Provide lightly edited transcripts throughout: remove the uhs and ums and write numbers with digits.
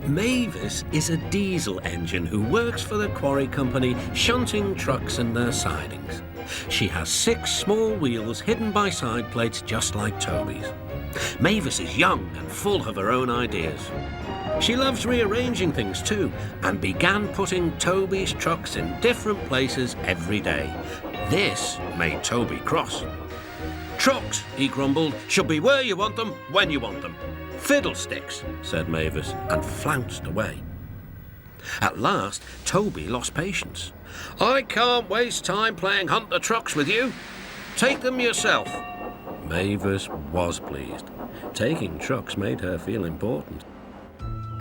Mavis is a diesel engine who works for the quarry company, shunting trucks and their sidings. She has 6 small wheels hidden by side plates just like Toby's. Mavis is young and full of her own ideas. She loves rearranging things too, and began putting Toby's trucks in different places every day. This made Toby cross. "Trucks," he grumbled, "should be where you want them, when you want them." "Fiddlesticks," said Mavis, and flounced away. At last, Toby lost patience. "I can't waste time playing hunt the trucks with you. Take them yourself." Mavis was pleased. Taking trucks made her feel important.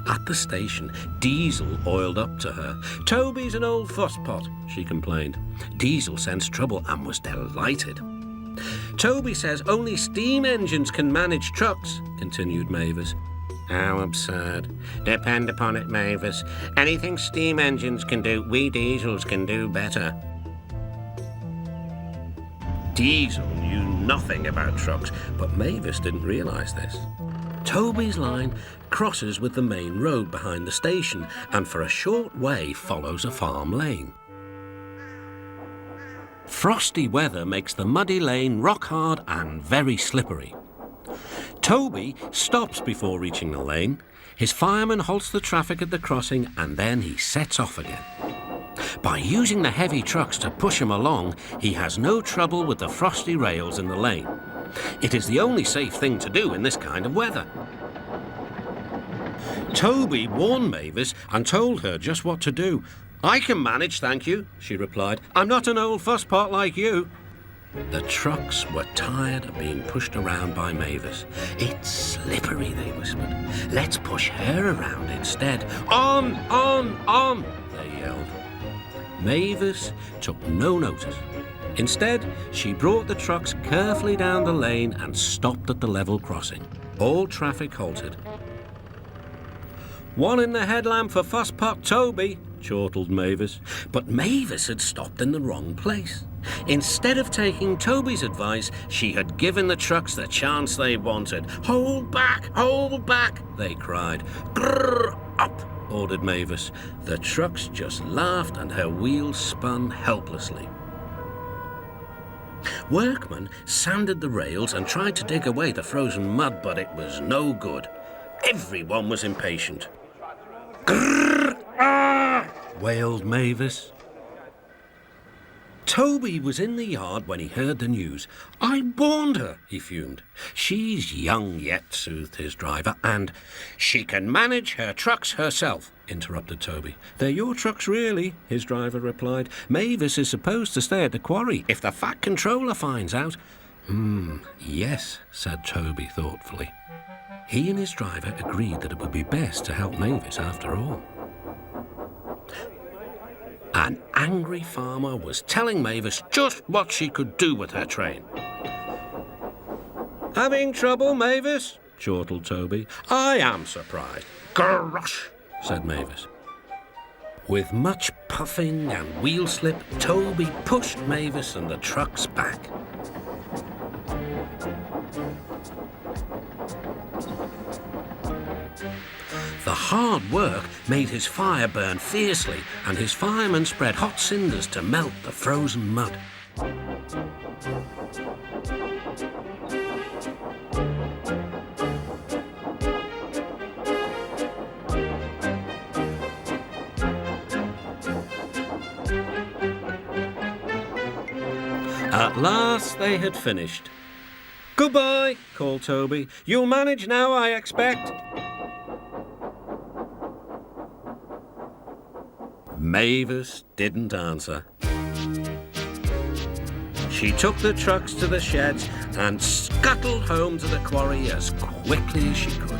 At the station, Diesel oiled up to her. "Toby's an old fusspot," she complained. Diesel sensed trouble and was delighted. "Toby says only steam engines can manage trucks," continued Mavis. "How absurd. Depend upon it, Mavis. Anything steam engines can do, we diesels can do better." Diesel knew nothing about trucks, but Mavis didn't realise this. Toby's line crosses with the main road behind the station and for a short way follows a farm lane. Frosty weather makes the muddy lane rock hard and very slippery. Toby stops before reaching the lane. His fireman halts the traffic at the crossing and then he sets off again. By using the heavy trucks to push him along, he has no trouble with the frosty rails in the lane. It is the only safe thing to do in this kind of weather. Toby warned Mavis and told her just what to do. "I can manage, thank you," she replied. "I'm not an old fusspot like you." The trucks were tired of being pushed around by Mavis. "It's slippery," they whispered. "Let's push her around instead." On, they yelled. Mavis took no notice. Instead, she brought the trucks carefully down the lane and stopped at the level crossing. All traffic halted. "One in the headlamp for Fusspot Toby," chortled Mavis. But Mavis had stopped in the wrong place. Instead of taking Toby's advice, she had given the trucks the chance they wanted. Hold back, they cried. "Grrr, up," ordered Mavis. The trucks just laughed and her wheels spun helplessly. Workmen sanded the rails and tried to dig away the frozen mud, but it was no good. Everyone was impatient. "Grrr, ah," wailed Mavis. Toby was in the yard when he heard the news. "I warned her," he fumed. "She's young yet," soothed his driver, "and—" "She can manage her trucks herself," interrupted Toby. "They're your trucks, really," his driver replied. "Mavis is supposed to stay at the quarry if the Fat Controller finds out." Yes," said Toby thoughtfully. He and his driver agreed that it would be best to help Mavis after all. An angry farmer was telling Mavis just what she could do with her train. "Having trouble, Mavis?" chortled Toby. "I am surprised." "Gosh," said Mavis. With much puffing and wheel slip, Toby pushed Mavis and the trucks back. The hard work made his fire burn fiercely, and his firemen spread hot cinders to melt the frozen mud. At last they had finished. "Goodbye," called Toby. "You'll manage now, I expect." Mavis didn't answer. She took the trucks to the sheds and scuttled home to the quarry as quickly as she could.